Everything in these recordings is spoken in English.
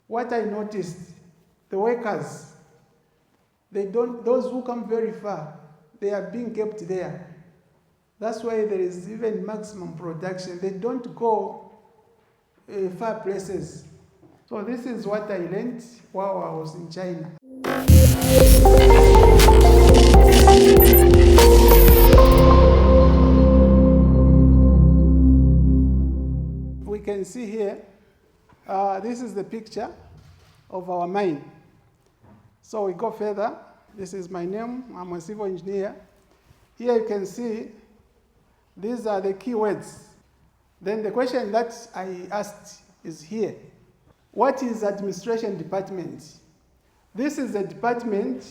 what I noticed, the workers, those who come very far, they are being kept there. That's why there is even maximum production. They don't go far places. So this is what I learned while I was in China. We can see here, this is the picture of our mine. So we go further. This is my name. I'm a civil engineer. Here you can see these are the key words. Then the question that I asked is here. What is administration department? This is the department.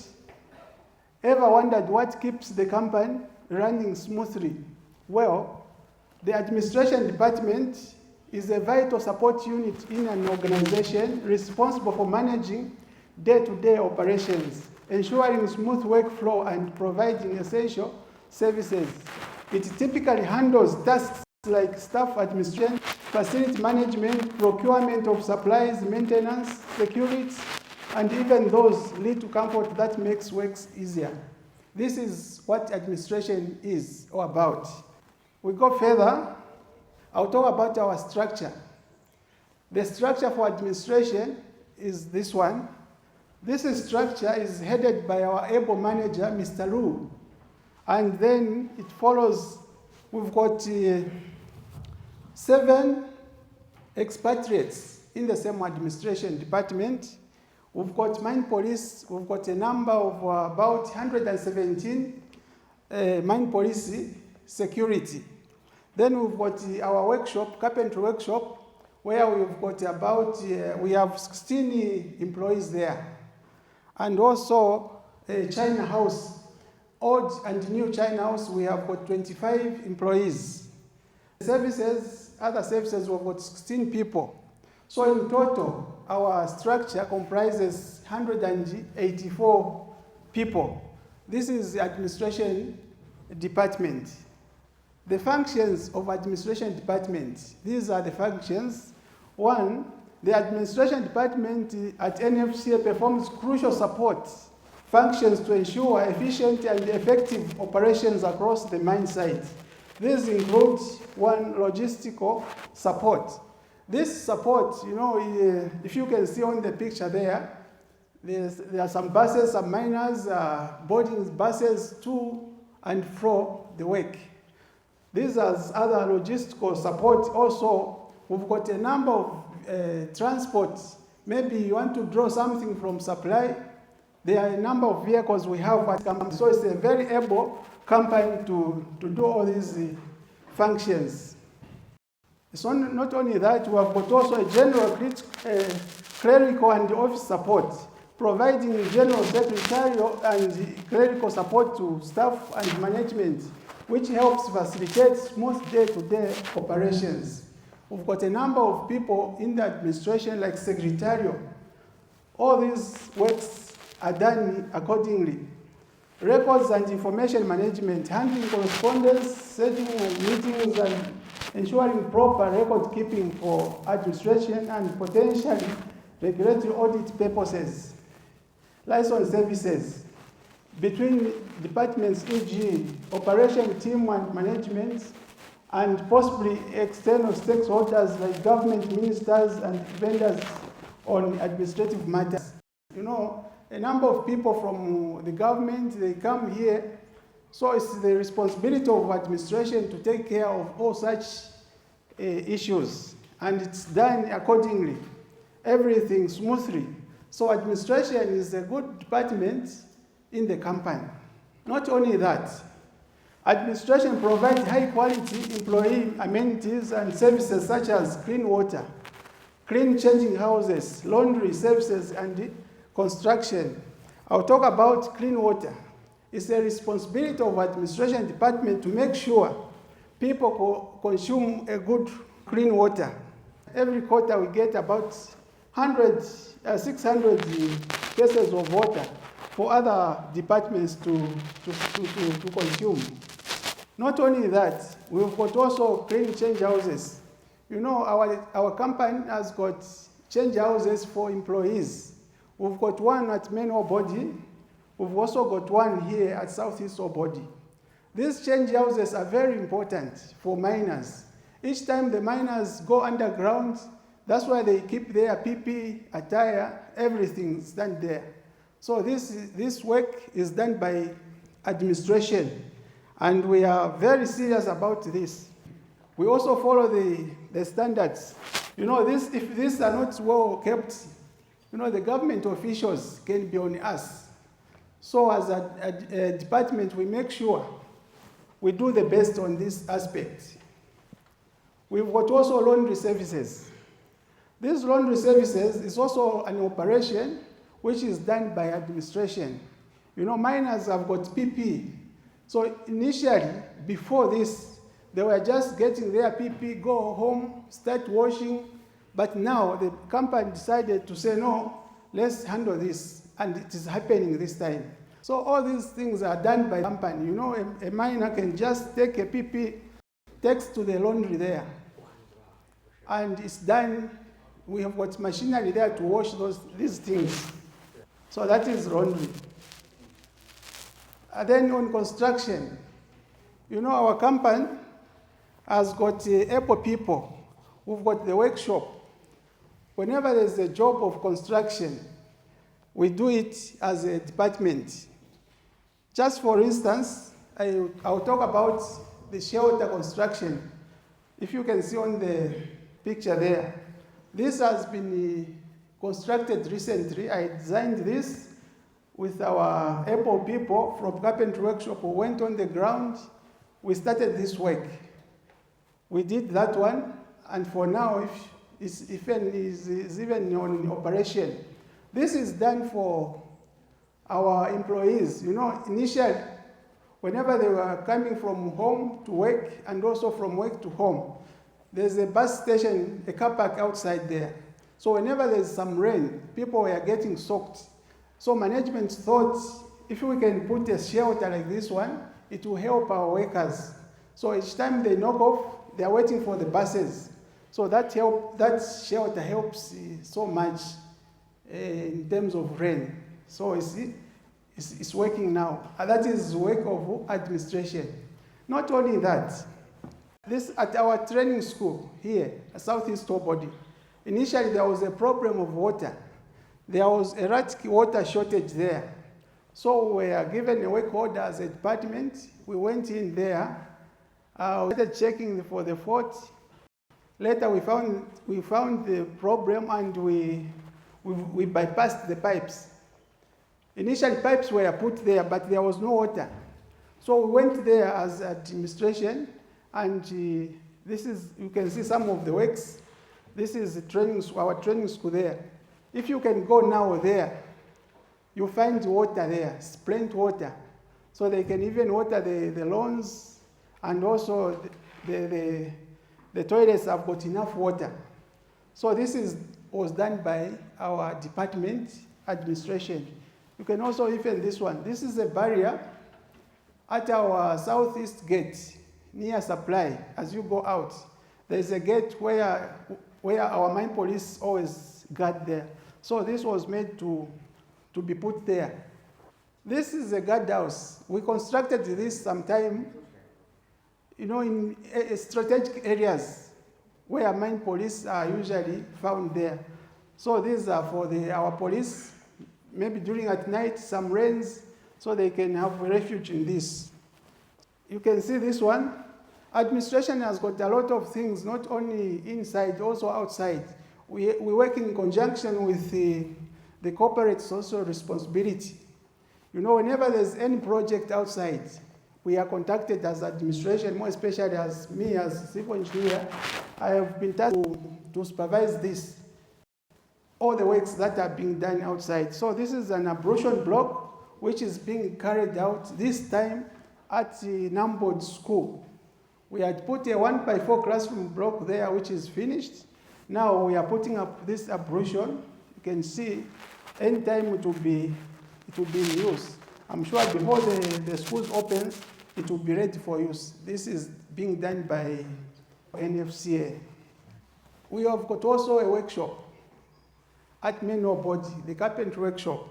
Ever wondered what keeps the company running smoothly? Well, the administration department is a vital support unit in an organization responsible for managing day-to-day operations, ensuring smooth workflow and providing essential services. It typically handles tasks like staff administration, facility management, procurement of supplies, maintenance, security, and even those little comfort that makes works easier. This is what administration is all about. We go further. I'll talk about our structure. The structure for administration is this one. This structure is headed by our able manager, Mr. Lu. And then it follows, we've got 7 expatriates in the same administration department. We've got mine police, we've got a number of about 117 mine police security. Then we've got our workshop, carpentry workshop, where we've got about, we have 16 employees there. And also a China house, old and new China house, we have got 25 employees. Services, other services, we've got 16 people. So in total, our structure comprises 184 people. This is the administration department. The functions of administration department, these are the functions. 1, the administration department at NFCA performs crucial support functions to ensure efficient and effective operations across the mine site. These include 1, logistical support. This support, if you can see on the picture there are some buses, some miners boarding buses to and from the work. These are other logistical support. Also, we've got a number of transports. Maybe you want to draw something from supply. There are a number of vehicles we have at company. So it's a very able company to do all these functions. So not only that, we have got also a general clerical and office support, providing general secretarial and clerical support to staff and management, which helps facilitate smooth day-to-day operations. We've got a number of people in the administration like secretarial. All these works are done accordingly. Records and information management, handling correspondence, setting meetings, and ensuring proper record keeping for administration and potentially regulatory audit purposes. License services between departments, e.g. operation team and management, and possibly external stakeholders like government ministers and vendors on administrative matters. A number of people from the government, they come here, so it's the responsibility of administration to take care of all such issues, and it's done accordingly, everything smoothly. So administration is a good department in the company. Not only that, administration provides high-quality employee amenities and services such as clean water, clean changing houses, laundry services, and construction. I'll talk about clean water. It's a responsibility of administration department to make sure people consume a good clean water. Every quarter we get about 600 cases of water for other departments to consume. Not only that, we've got also clean change houses. Our company has got change houses for employees. We've got one at Main Obodi. We've also got one here at Southeast Obodi. These change houses are very important for miners. Each time the miners go underground, that's why they keep their PP, attire, everything is done there. So this work is done by administration, and we are very serious about this. We also follow the standards. You know, if these are not well kept, you know, the government officials can be on us. So as a department, we make sure we do the best on this aspect. We've got also laundry services. These laundry services is also an operation which is done by administration. You know, miners have got PP. So initially, before this, they were just getting their PP, go home, start washing. But now the company decided to say, no, let's handle this. And it is happening this time. So all these things are done by the company. You know, a miner can just take a PP, takes to the laundry there. And it's done. We have got machinery there to wash these things. So that is laundry. And then on construction, you know, our company has got able people. We've got the workshop. Whenever there's a job of construction, we do it as a department. Just for instance, I'll talk about the shelter construction. If you can see on the picture there, this has been constructed recently. I designed this with our able people from carpentry workshop who went on the ground. We started this work. We did that one, and for now, it's even on operation. This is done for our employees. You know, initially, whenever they were coming from home to work and also from work to home, there's a bus station, a car park outside there. So whenever there's some rain, people were getting soaked. So management thought if we can put a shelter like this one, it will help our workers. So each time they knock off, they are waiting for the buses. So that shelter helps so much in terms of rain. So it's working now. And that is work of administration. Not only that, this at our training school here, at Southeast Obodi, initially there was a problem of water. There was erratic water shortage there. So we were given a work order as a department. We went in there, we started checking for the fault. Later we found the problem and we bypassed the pipes. Initially pipes were put there, but there was no water. So we went there as administration, and this is, you can see some of the works. This is our training school there. If you can go now there, you find water there, plenty water. So they can even water the lawns, and also the toilets have got enough water. So this was done by our department administration. You can also even this one. This is a barrier at our southeast gate near supply. As you go out, there's a gate where our mine police always guard there. So this was made to be put there. This is a guardhouse. We constructed this sometime, you know, in strategic areas where mine police are usually found there. So these are for our police, maybe during at night, some rains, so they can have refuge in this. You can see this one. Administration has got a lot of things, not only inside, also outside. We work in conjunction with the corporate social responsibility. You know, whenever there's any project outside, we are contacted as administration, more especially as me as civil engineer. I have been tasked to supervise this, all the works that are being done outside. So this is an abrasion block which is being carried out this time at the Nambod school. We had put a 1x4 classroom block there which is finished. Now we are putting up this abrasion. You can see anytime it will be in use. I'm sure before the school opens, it will be ready for use. This is being done by NFCA. We have got also a workshop. at manual body, the carpentry workshop.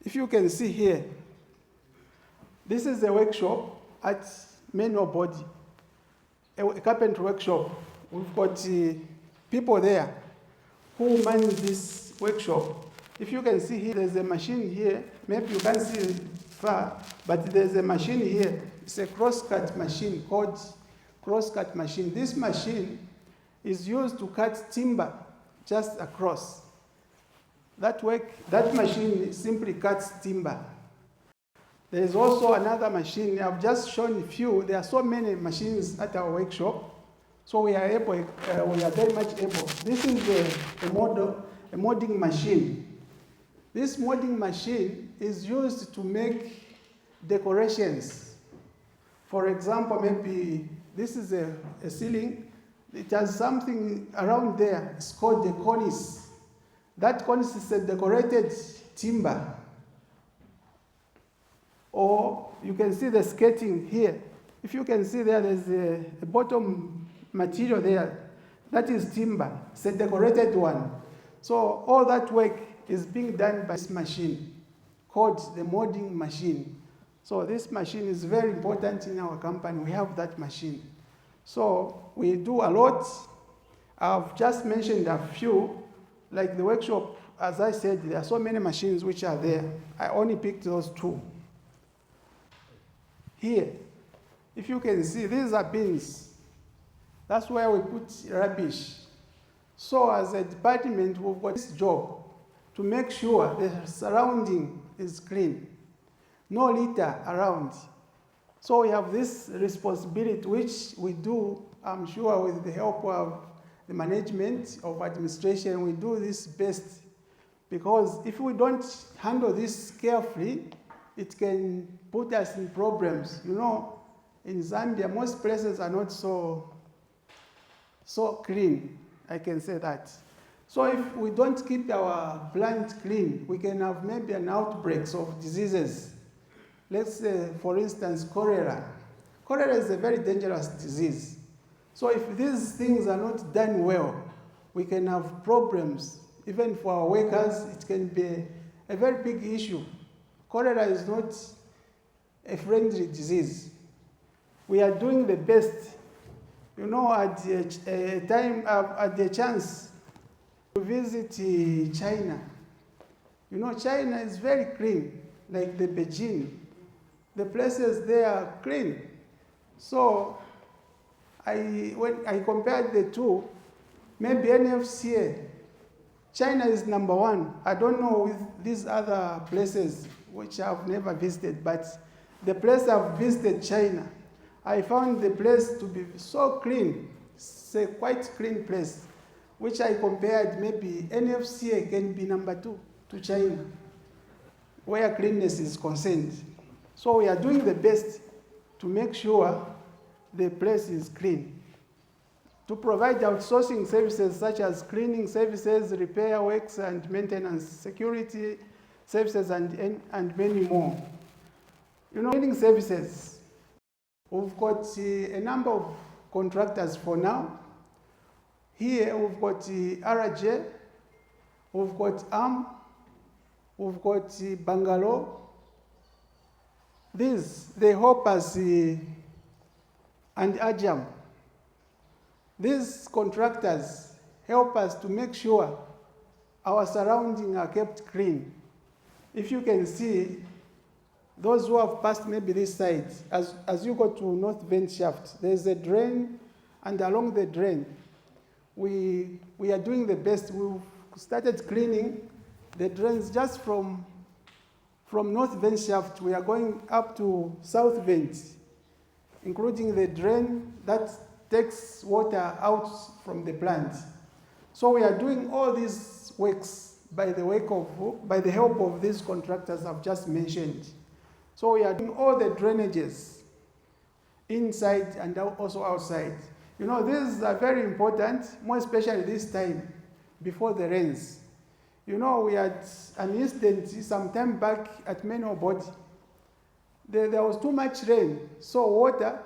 If you can see here, this is the workshop at manual body, a carpentry workshop. We've got people there who man this workshop. If you can see here, there's a machine here. Maybe you can't see it far, but there's a machine here. It's a cross-cut machine called cross-cut machine. This machine is used to cut timber just across. That machine simply cuts timber. There is also another machine. I've just shown a few. There are so many machines at our workshop. So we are very much able. This is a molding machine. This molding machine is used to make decorations. For example, maybe this is a ceiling. It has something around there. It's called the cornice. That cornice is a decorated timber. Or you can see the skirting here. If you can see there's a bottom material there. That is timber. It's a decorated one. So all that work is being done by this machine called the molding machine. So this machine is very important in our company. We have that machine. So we do a lot. I've just mentioned a few. Like the workshop, as I said, there are so many machines which are there. I only picked those two. Here, if you can see, these are bins. That's where we put rubbish. So as a department, we've got this job to make sure the surrounding is clean. No litter around. So we have this responsibility, which we do, I'm sure, with the help of the management of administration. We do this best, because if we don't handle this carefully, it can put us in problems. You know, in Zambia, most places are not so clean, I can say that. So if we don't keep our plant clean, we can have maybe an outbreak of diseases. Let's say, for instance, cholera. Cholera is a very dangerous disease. So if these things are not done well, we can have problems. Even for our workers, it can be a very big issue. Cholera is not a friendly disease. We are doing the best. You know, at the chance to visit China. You know, China is very clean, like the Beijing. The places there are clean. So when I compared the two, maybe NFCA, China is number one. I don't know with these other places which I've never visited, but the place I've visited, China, I found the place to be so clean. It's a quite clean place, which I compared, maybe NFCA can be number 2 to China, where cleanness is concerned. So we are doing the best to make sure the place is clean. To provide outsourcing services such as cleaning services, repair works and maintenance, security services, and many more. You know, cleaning services, we've got a number of contractors for now. Here we've got RJ, we've got we've got Bangalore. They help us, and Ajam. These contractors help us to make sure our surroundings are kept clean. If you can see, those who have passed maybe this side, as you go to North Vent Shaft, there's a drain, and along the drain, we are doing the best. We've started cleaning the drains just from North Vent Shaft. We are going up to South Vent, including the drain that takes water out from the plant. So we are doing all these works by the help of these contractors I've just mentioned. So we are doing all the drainages inside and also outside. You know, these are very important, more especially this time before the rains. You know, we had an incident some time back at Manual Body. There was too much rain, so water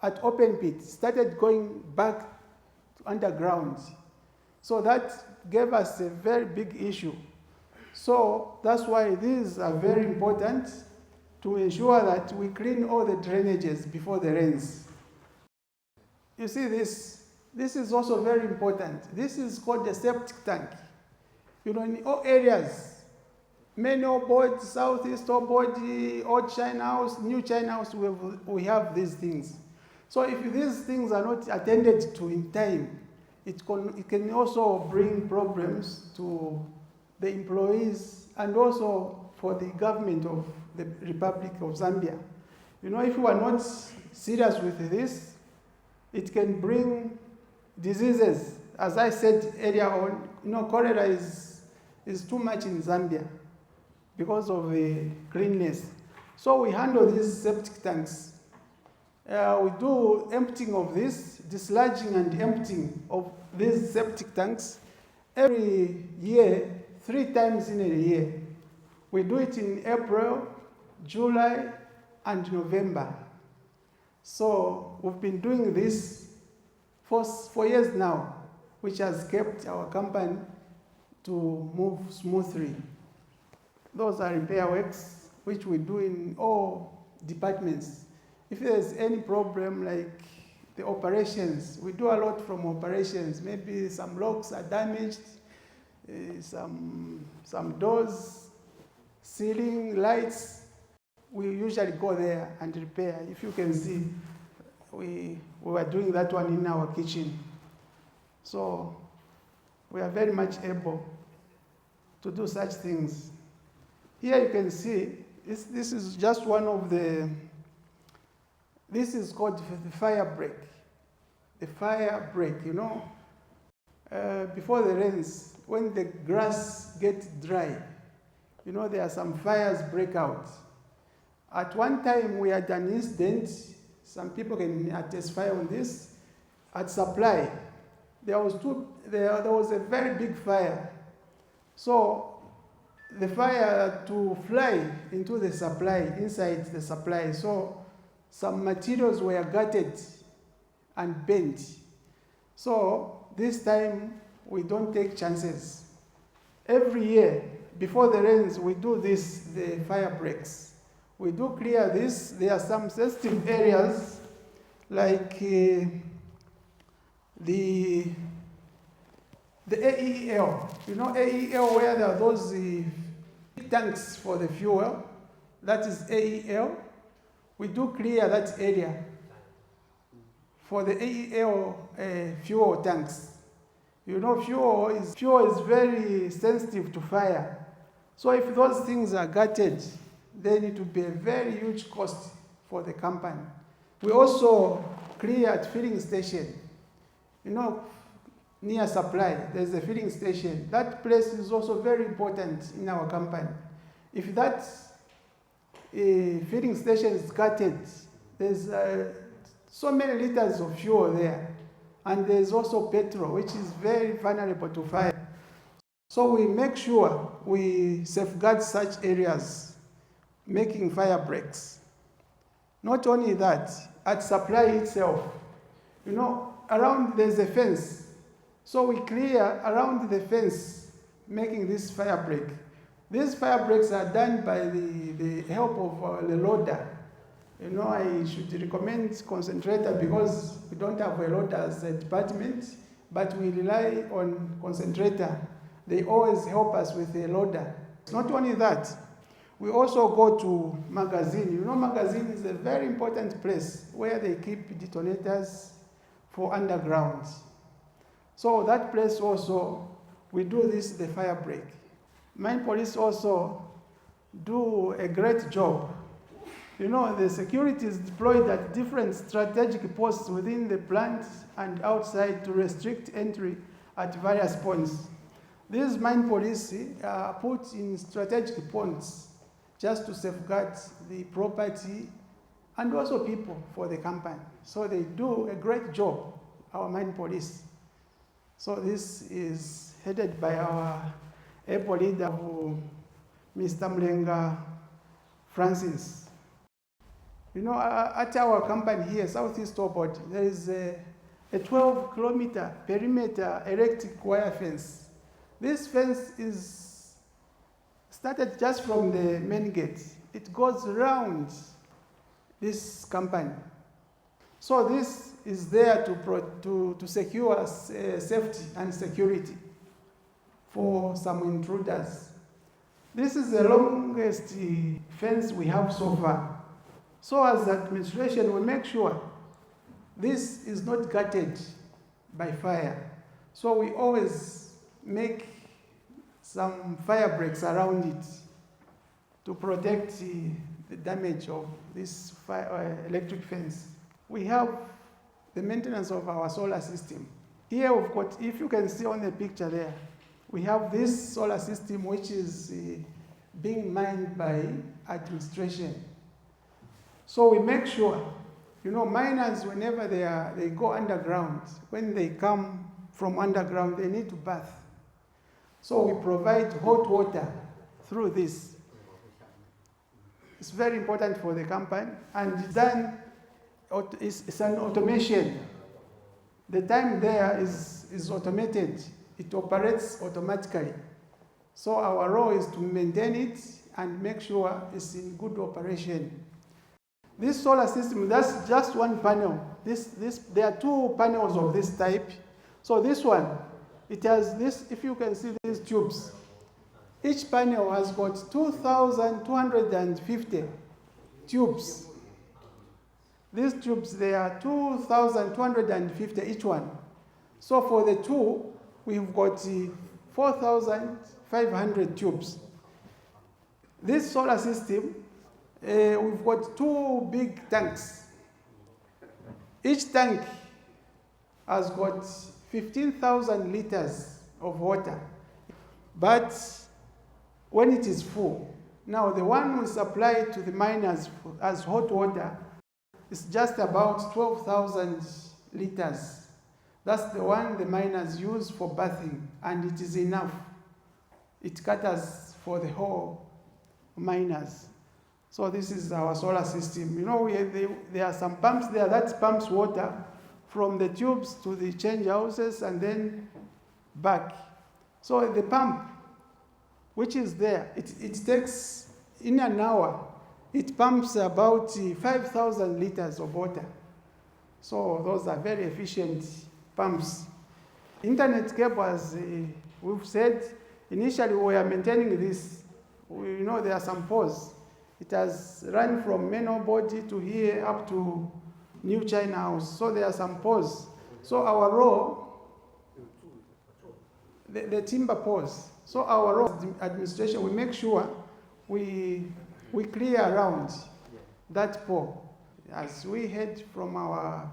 at open pit started going back to underground. So that gave us a very big issue. So that's why these are very important to ensure that we clean all the drainages before the rains. You see this is also very important. This is called the septic tank. You know, in all areas, many Obod, Southeast Obod, Old China House, New China House, we have these things. So if these things are not attended to in time, it can also bring problems to the employees and also for the government of the Republic of Zambia. You know, if we are not serious with this, it can bring diseases. As I said earlier on, you know, cholera is too much in Zambia because of the cleanliness. So we handle these septic tanks. We do emptying of this, dislodging and emptying of these septic tanks every year, 3 times in a year. We do it in April, July, and November. So we've been doing this for 4 years now, which has kept our company to move smoothly. Those are repair works, which we do in all departments. If there's any problem like the operations, we do a lot from operations. Maybe some locks are damaged, some doors, ceiling, lights. We usually go there and repair. If you can see, we were doing that one in our kitchen. So we are very much able to do such things. Here you can see, this is just one of the, this is called the fire break. The fire break, you know, before the rains, when the grass gets dry, you know, there are some fires break out. At one time we had an incident, some people can testify on this, at Supply. There was a very big fire. So the fire to fly into the supply, inside the supply, so some materials were gutted and bent. So this time we don't take chances. Every year, before the rains, we do this, the fire breaks. We do clear this. There are some sensitive areas like the AEL. You know AEL, where there are those tanks for the fuel. That is AEL. We do clear that area for the AEL fuel tanks. You know, fuel is very sensitive to fire. So if those things are gutted, then it will be a very huge cost for the company. We also clear at filling station. You know, near Supply, there's a filling station. That place is also very important in our company. If that filling station is gutted, there's so many liters of fuel there. And there's also petrol, which is very vulnerable to fire. So we make sure we safeguard such areas, making fire breaks. Not only that, at Supply itself, you know, around there's a fence. So we clear around the fence, making this fire break. These fire breaks are done by the help of the loader. You know, I should recommend concentrator because we don't have a loader as a department, but we rely on concentrator. They always help us with a loader. Not only that, we also go to magazine. You know, magazine is a very important place where they keep detonators for underground. So that place also, we do this, the fire break. Mine police also do a great job. You know, the security is deployed at different strategic posts within the plant and outside to restrict entry at various points. These mine police are put in strategic points just to safeguard the property and also people for the company. So they do a great job, our mine police. So this is headed by our airport leader, Mr. Mlenga Francis. You know, at our company here, Southeast Airport, there is a 12-kilometer perimeter electric wire fence. This fence is started just from the main gate. It goes around this company. So this is there to secure safety and security for some intruders. This is the longest fence we have so far. So as administration, we make sure this is not gutted by fire. So we always make some fire breaks around it to protect the damage of this electric fence. We have the maintenance of our solar system. Here we've got, if you can see on the picture there, we have this solar system which is being mined by administration. So we make sure, miners, whenever they go underground, when they come from underground, they need to bath. So we provide hot water through this. It's very important for the company, and then it's an automation. The time there is automated. It operates automatically. So our role is to maintain it and make sure it's in good operation. This solar system, that's just one panel. There are two panels of this type. So this one, it has this, if you can see these tubes. Each panel has got 2,250 tubes. These tubes, they are 2,250 each one. So for the two, we've got 4,500 tubes. This solar system, we've got two big tanks. Each tank has got 15,000 liters of water. But when it is full, now the one we supply to the miners as hot water is just about 12,000 liters. That's the one the miners use for bathing, and it is enough. It caters for the whole miners. So this is our solar system. There are some pumps there that pumps water from the tubes to the change houses and then back. So the pump, which is there, it takes, in an hour, it pumps about 5,000 liters of water. So those are very efficient pumps. Internet cable, as we've said, initially we are maintaining this. There are some poles. It has run from main body to here up to New China House. So there are some poles. So our role, the timber poles. So our role as administration, we make sure we clear around that pole. As we heard from our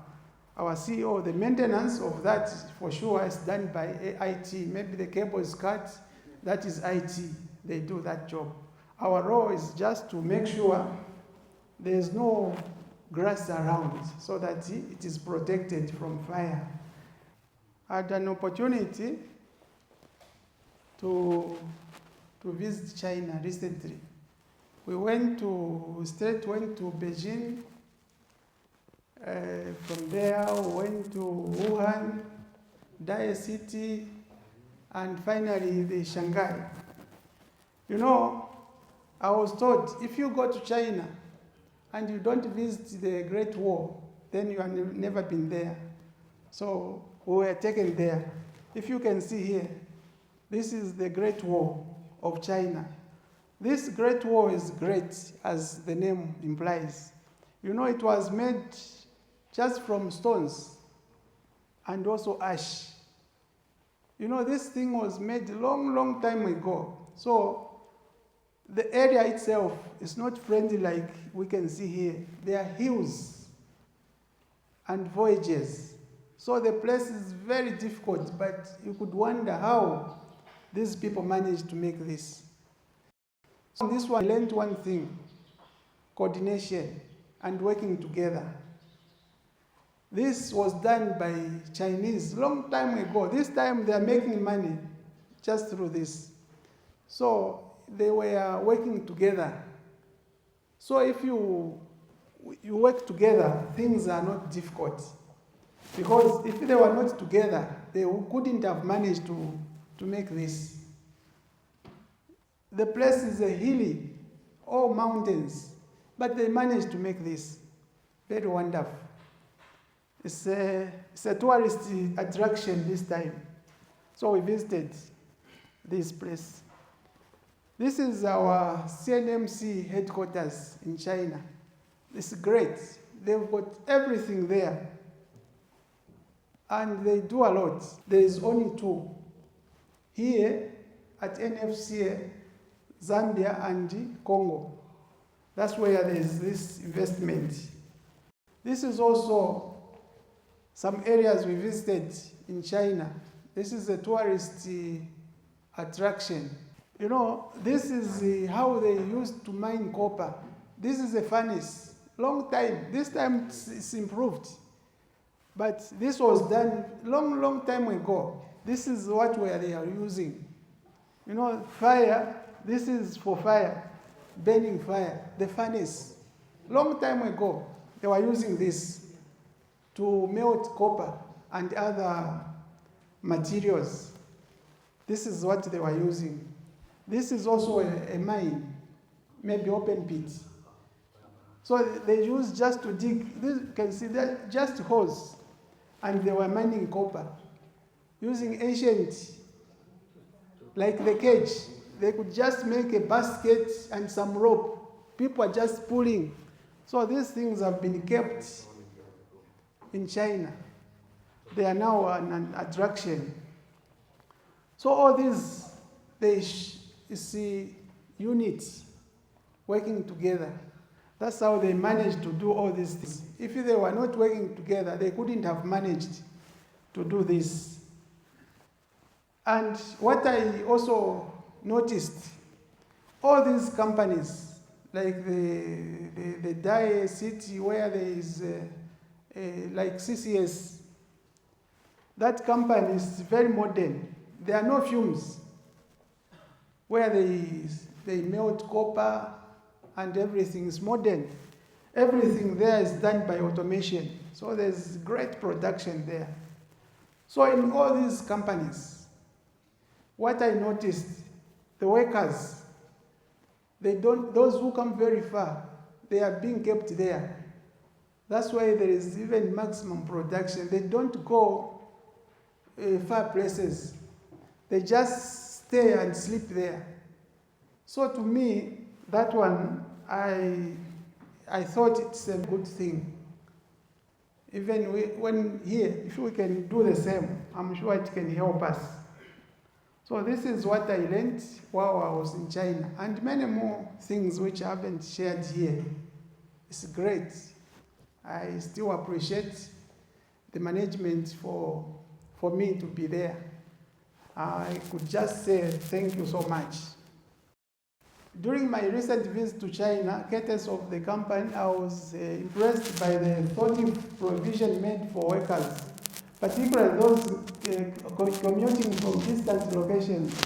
CEO, the maintenance of that for sure is done by IT. Maybe the cable is cut, that is IT. They do that job. Our role is just to make sure there's no grass around so that it is protected from fire. I had an opportunity to visit China recently. We went to Beijing. From there, we went to Wuhan, Daya City, and finally the Shanghai. I was told if you go to China and you don't visit the Great Wall, then you have never been there. So we were taken there. If you can see here, this is the Great Wall of China. This Great Wall is great, as the name implies. It was made just from stones and also ash. This thing was made long time ago. So the area itself is not friendly like we can see here. There are hills and voyages. So the place is very difficult, but you could wonder how these people managed to make this. On this one, I learned one thing: coordination and working together. This was done by Chinese long time ago. This time they are making money just through this. So they were working together. So if you work together, things are not difficult. Because if they were not together, they couldn't have managed to make this. The place is a hilly, all mountains, but they managed to make this. Very wonderful. It's a tourist attraction this time. So we visited this place. This is our CNMC headquarters in China. It's great. They've got everything there. And they do a lot. There is only two. Here at NFCA, Zambia and Congo. That's where there is this investment. This is also some areas we visited in China. This is a tourist attraction. You know, this is how they used to mine copper. This is a furnace. Long time. This time it's improved. But this was done long time ago. This is what they are using. You know, fire, this is for fire, burning fire, the furnace. Long time ago, they were using this to melt copper and other materials. This is what they were using. This is also a mine, maybe open pit. So they use just to dig, this, you can see that, just hose. And they were mining copper using ancient, like the cage. They could just make a basket and some rope. People are just pulling. So these things have been kept in China. They are now an attraction. So all these, they see units working together. That's how they managed to do all these things. If they were not working together, they couldn't have managed to do this. And what I also noticed, all these companies, like the dye city where there is like CCS, that company is very modern. There are no fumes where they melt copper and everything is modern. Everything there is done by automation. So there's great production there. So in all these companies, what I noticed, the workers, those who come very far, they are being kept there. That's why there is even maximum production. They don't go far places. They just stay and sleep there. So to me, that one, I thought it's a good thing. Even when here, if we can do the same, I'm sure it can help us. So this is what I learned while I was in China, and many more things which I haven't shared here. It's great. I still appreciate the management for me to be there. I could just say thank you so much. During my recent visit to China, courtesy of the company, I was impressed by the thoughtful provision made for workers, particularly those commuting from distant locations.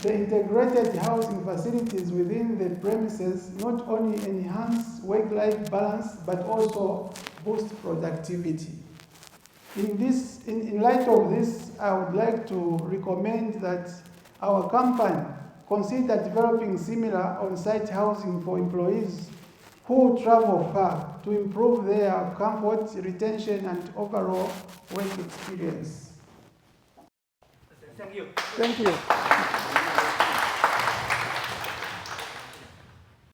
The integrated housing facilities within the premises not only enhance work-life balance, but also boost productivity. In light of this, I would like to recommend that our company consider developing similar on-site housing for employees who travel far to improve their comfort, retention, and overall work experience. Thank you. Thank you.